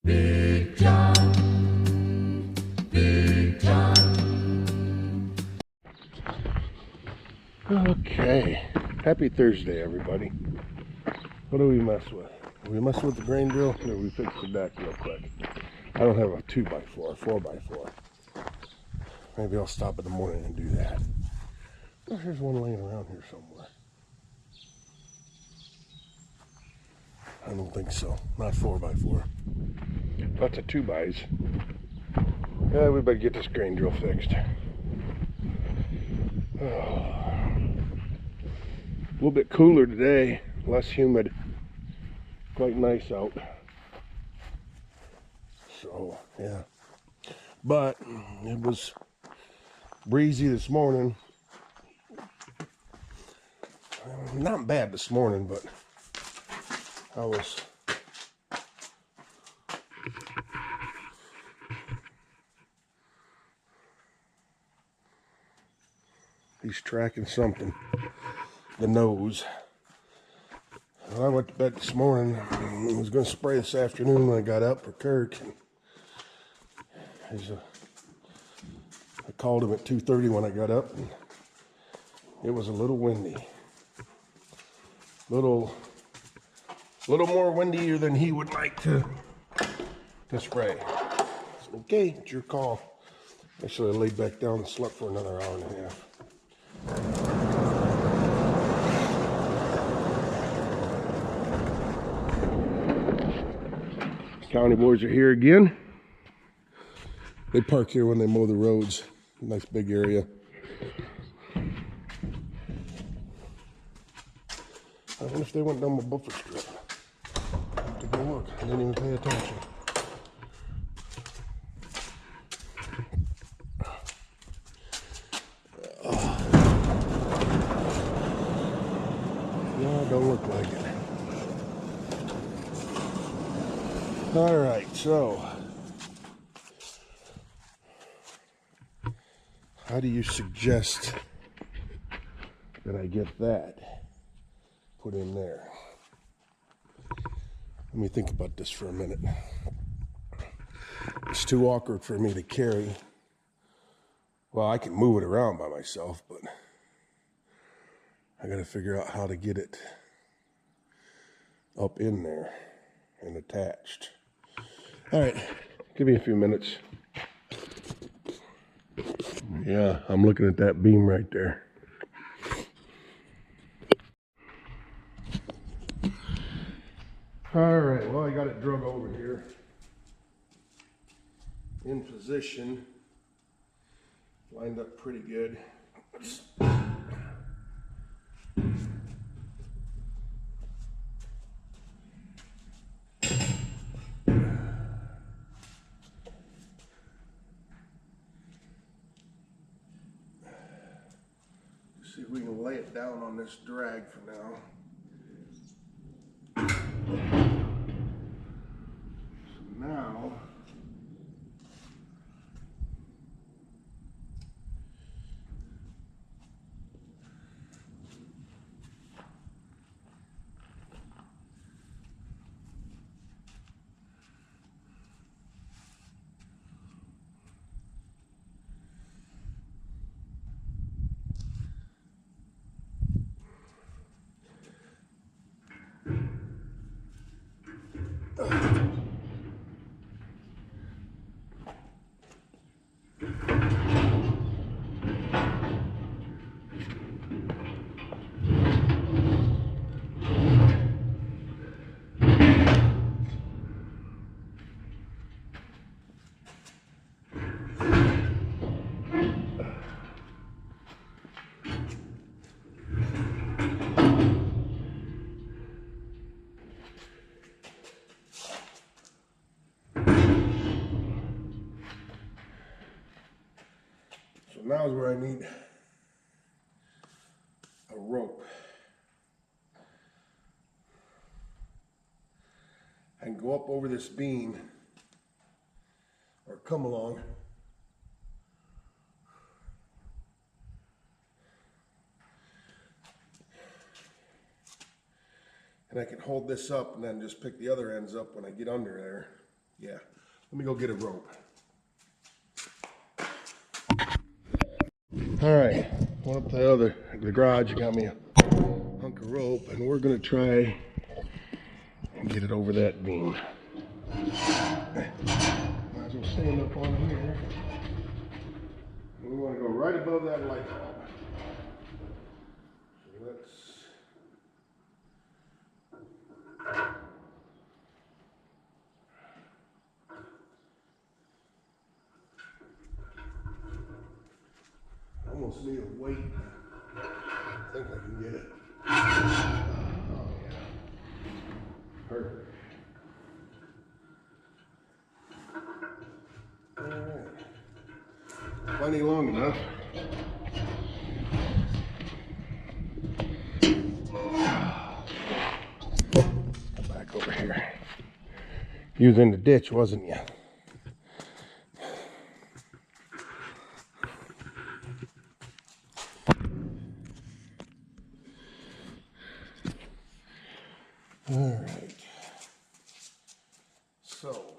Big John, Big John. Okay, happy Thursday, everybody. What do we mess with? We mess with the grain drill, or we fix the deck real quick. I don't have a 2x4, 4x4. Maybe I'll stop in the morning and do that. Oh, here's one laying around here somewhere. I don't think so. Not 4x4. Lots of 2x. Yeah, we better get this grain drill fixed. Oh. A little bit cooler today, less humid. Quite nice out. So, yeah. But it was breezy this morning. Not bad this morning, but I was he's tracking something. The nose. Well, I went to bed this morning. I was going to spray this afternoon when I got up for Kirk. I called him at 2:30 when I got up, and it was a little windy. Little more windier than he would like to spray. So, okay, it's your call. Actually, I laid back down and slept for another hour and a half. County boys are here again. They park here when they mow the roads. Nice big area. I wonder if they went down my buffer strip. I have to go look. I didn't even pay attention. No, don't look like it. All right, so how do you suggest that I get that put in there? Let me think about this for a minute. It's too awkward for me to carry. Well, I can move it around by myself, but I got to figure out how to get it up in there and attached. All right, give me a few minutes. Yeah, I'm looking at that beam right there. All right, well, I got it drug over here in position, lined up pretty good. See if we can lay it down on this drag for now. So now, now's where I need a rope. I can go up over this beam or come along. And I can hold this up and then just pick the other ends up when I get under there. Yeah, let me go get a rope. All right, went up to the garage, got me a hunk of rope, and we're gonna try and get it over that beam. Might as well stand up on here. We want to go right above that light bulb. So let's. Almost need a weight. I think I can get it. Oh yeah. Perfect. All right. Plenty long enough. Come back over here. You was in the ditch, wasn't you? All right. So.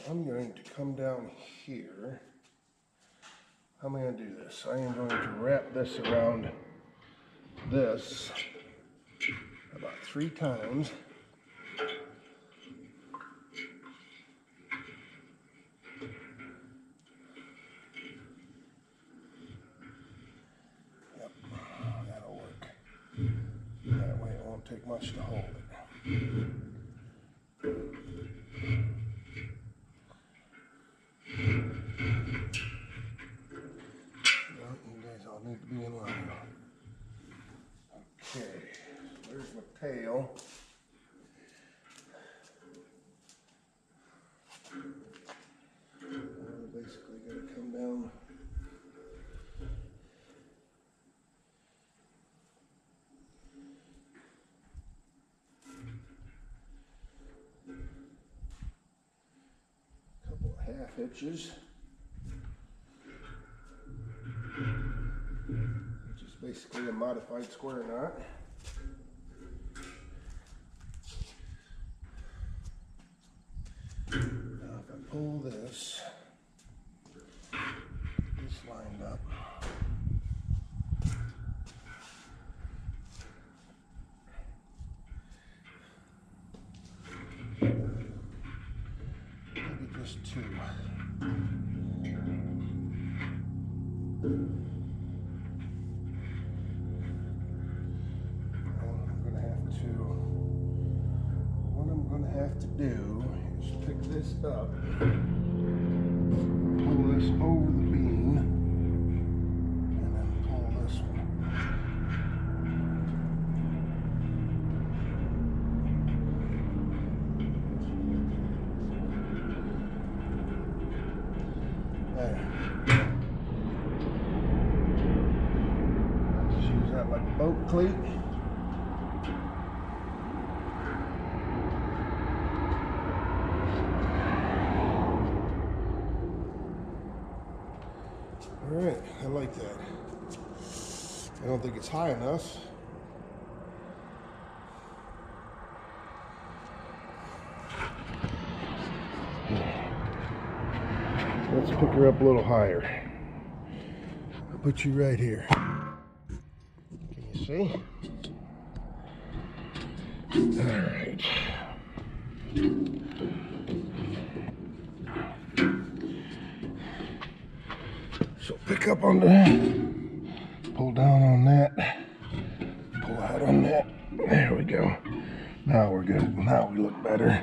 I'm going to come down here. How am I going to do this? I am going to wrap this around this about 3 times. Yep, that'll work. That way it won't take much to hold it. You guys all need to be in line. Okay, there's my tail. Basically going to come down. A couple of half hitches. Which is basically a modified square knot. Now if I pull this lined up. Maybe just 2. What I'm going to have to do is pick this up, pull this over the beam, and then pull this one. There. Just use that like a boat cleat. All right, I like that. I don't think it's high enough. Let's pick her up a little higher. I'll put you right here. Can you see? All right. So pick up on that, pull down on that, pull out on that. There we go. Now we're good. Now we look better.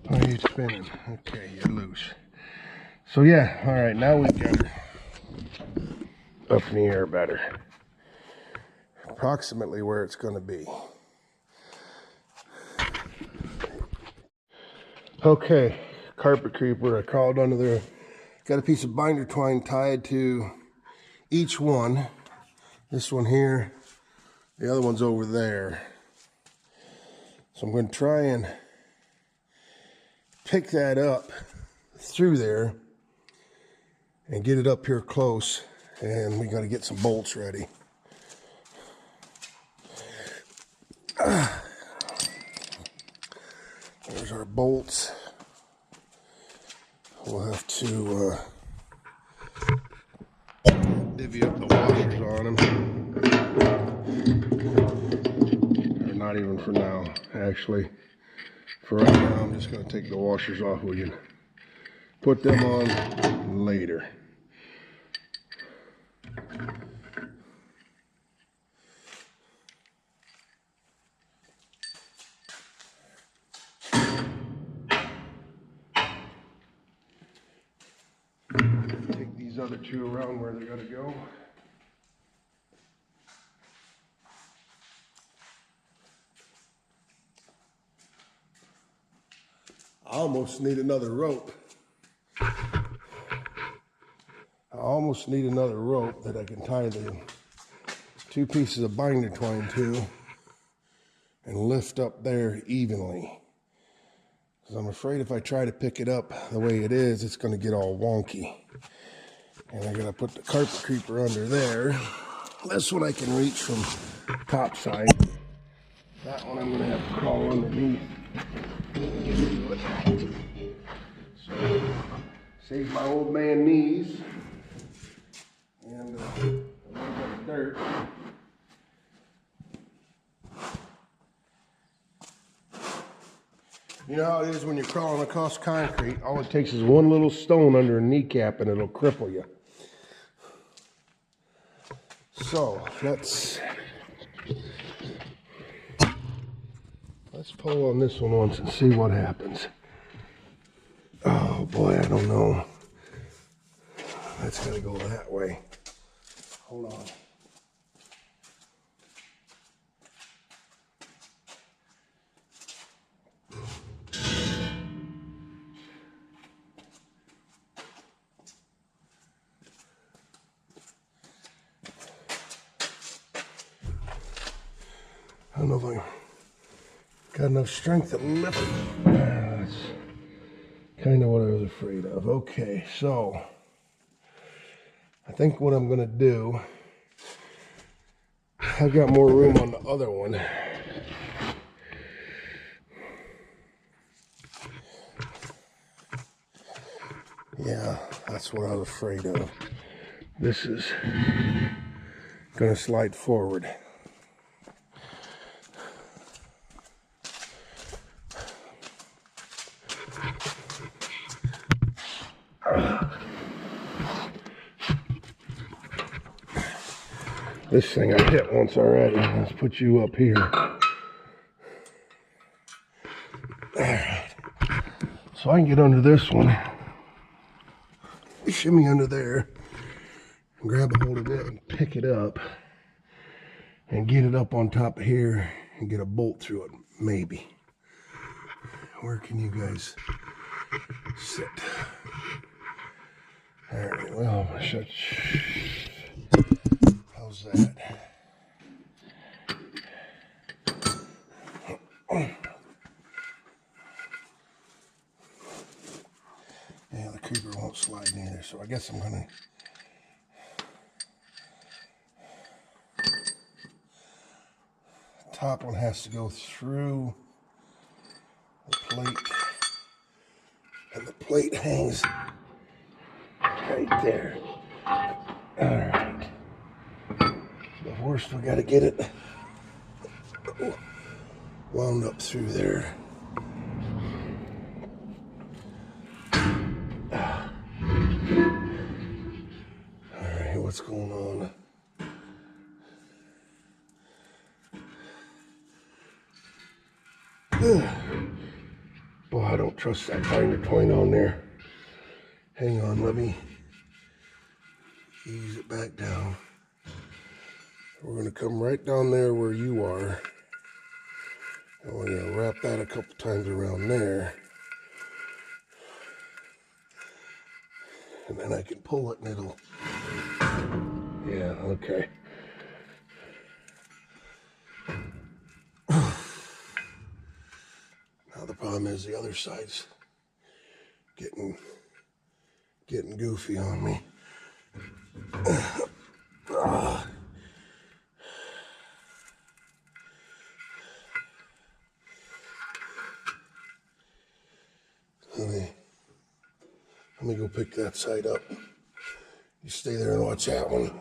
Why are you spinning? Okay, you're loose. So yeah, all right, now we've got her up in the air better. Approximately where it's going to be. Okay, carpet creeper, I crawled under there. Got a piece of binder twine tied to each one. This one here, the other one's over there. So I'm going to try and pick that up through there and get it up here close, and we got to get some bolts ready. There's our bolts. We'll have to divvy up the washers on them. Or not even for now, actually. For right now, I'm just going to take the washers off. We can put them on later. Take these other two around where they got to go. I almost need another rope. I almost need another rope that I can tie the two pieces of binder twine to and lift up there evenly. Because I'm afraid if I try to pick it up the way it is, it's going to get all wonky. And I'm going to put the carpet creeper under there. This one I can reach from top side. That one I'm going to have to crawl underneath. So, save my old man knees and a little bit of dirt. You know how it is when you're crawling across concrete, all it takes is one little stone under a kneecap and it'll cripple you. So, let's pull on this one once and see what happens. Oh boy, I don't know. That's gotta go that way. Hold on. I don't know if I got enough strength to lift it. That's kind of what I was afraid of. Okay, so I think what I'm gonna do, I've got more room on the other one. Yeah, that's what I was afraid of. This is gonna slide forward. This thing I hit once already. Let's put you up here. Alright. So I can get under this one. Shimmy under there. And grab a hold of it and pick it up. And get it up on top of here. And get a bolt through it. Maybe. Where can you guys sit? Alright, well, I'm gonna shut. How's that? Yeah, the creeper won't slide neither, so I guess I'm gonna top one has to go through the plate, and the plate hangs right there. Alright. Of course, we got to get it wound up through there. Alright, what's going on? Boy, I don't trust that binder twine on there. Hang on, let me ease it back down. We're going to come right down there where you are. And we're going to wrap that a couple times around there. And then I can pull it and it'll... Yeah, okay. Now the problem is the other side's getting goofy on me. Let me go pick that side up. You stay there and watch that one.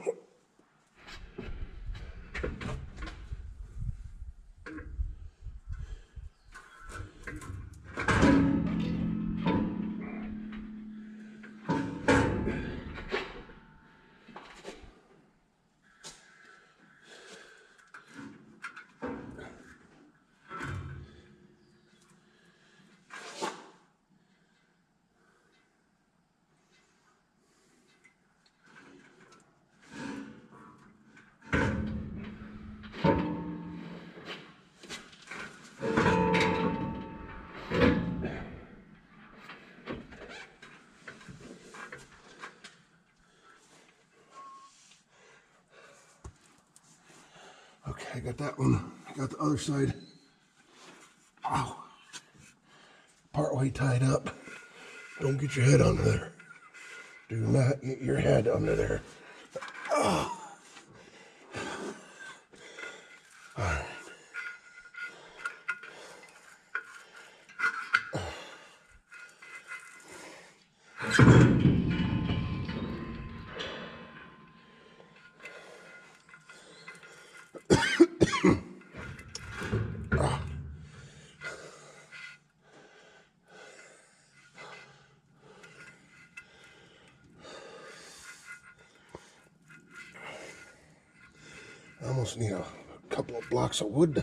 Okay, I got that one. I got the other side. Ow. Partway tied up. Don't get your head under there. Do not get your head under there. Oh. All right. I almost need a couple of blocks of wood.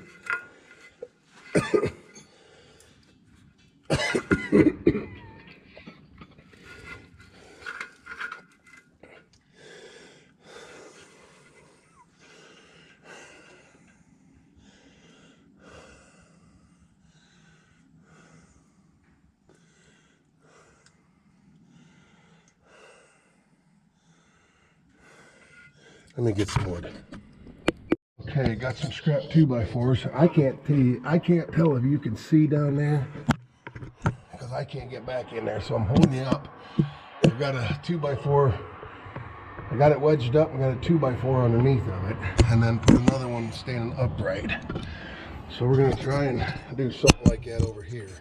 Let me get some wood. Okay, got some scrap 2x4s. I can't tell if you can see down there because I can't get back in there, so I'm holding you up. I've got a 2x4. I got it wedged up. I got a 2x4 underneath of it, and then put another one standing upright. So we're gonna try and do something like that over here.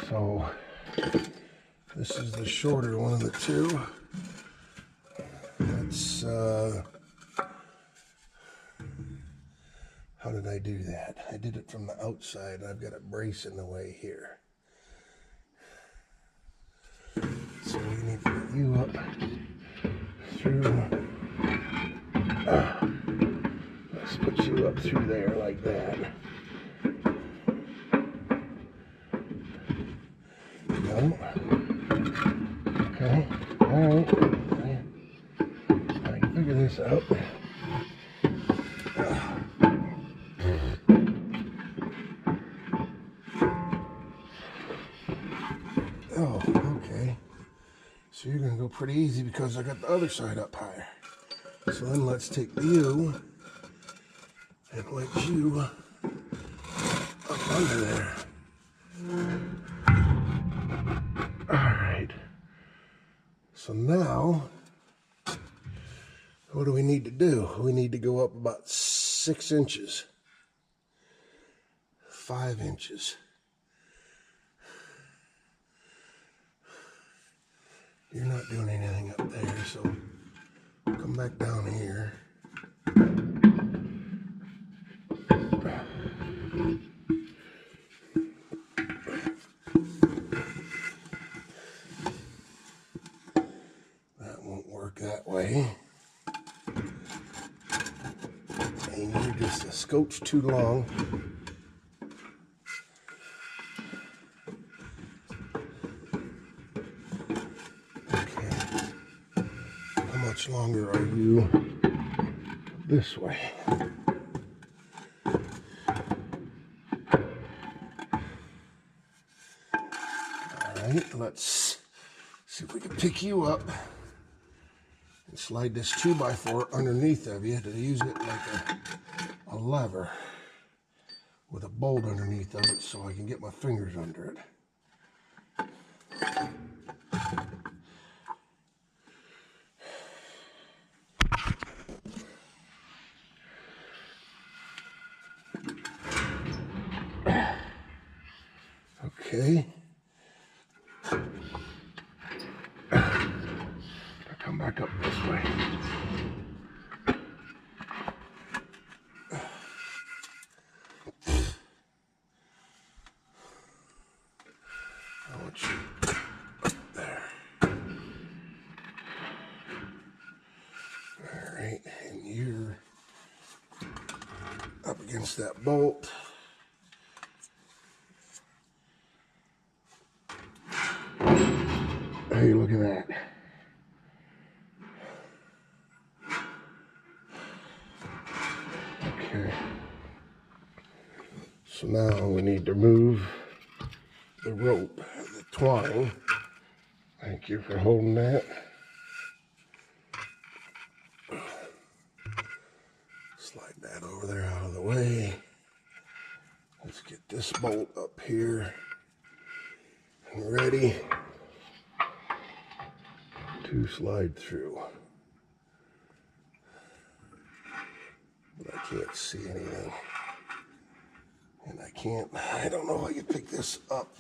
So this is the shorter one of the two. That's how did I do that? I did it from the outside. I've got it bracing the way here. So we need to get you up through. Let's put you up through there like that. No. Okay. All right. I can figure this out. Oh, okay. So you're gonna go pretty easy because I got the other side up higher. So then let's take you and wedge you up under there. All right. So now, what do we need to do? We need to go up about 6 inches, 5 inches. You're not doing anything up there, so come back down here. That won't work that way. And you're just a scotch too long. Much longer are you this way? All right, let's see if we can pick you up and slide this 2x4 underneath of you to use it like a lever with a bolt underneath of it so I can get my fingers under it. Okay. Come back up this way. I want you up there. All right, and you're up against that bolt. Hey, look at that. Okay. So now we need to move the rope, the twine. Thank you for holding that. Slide that over there out of the way. Let's get this bolt up here and ready to slide through. But I can't see anything. And I don't know how you pick this up.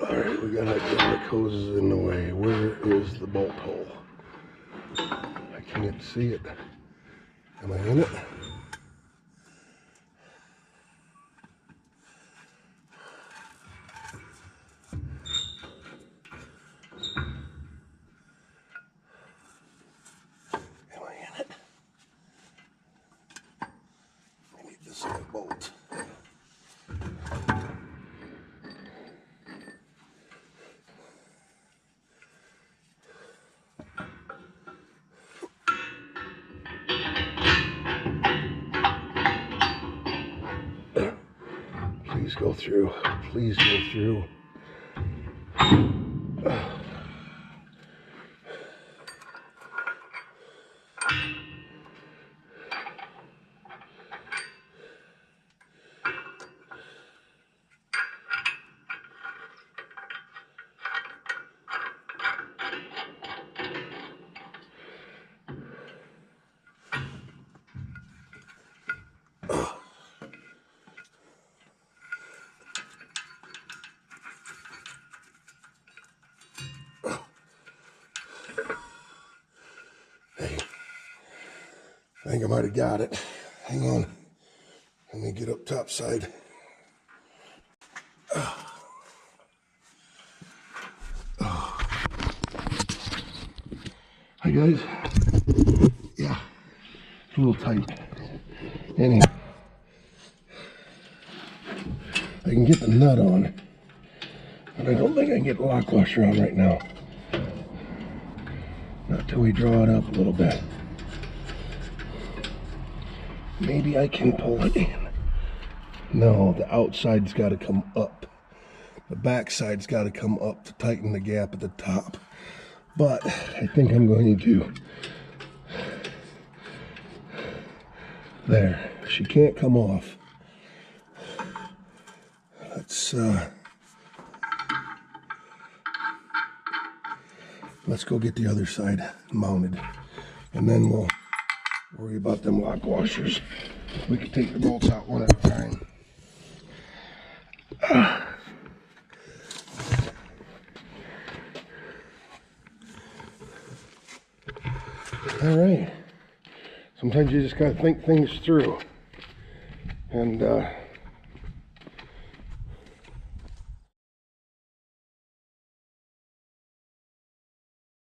All right, we got hydraulic hoses in the way. Where is the bolt hole? I can't see it. Am I in it? Am I in it? I need this other bolt. Please go through. Please go through. Hey, I think I might have got it. Hang on. Let me get up top side. Hi guys. Yeah, it's a little tight. Anyway, I can get the nut on, but I don't think I can get the lock washer on right now. Not till we draw it up a little bit. Maybe I can pull it in. No, the outside's got to come up. The back side's got to come up to tighten the gap at the top. But I think I'm going to. There. She can't come off. Let's go get the other side mounted, and then we'll worry about them lock washers. We can take the bolts out one at a time. All right. Sometimes you just gotta think things through, and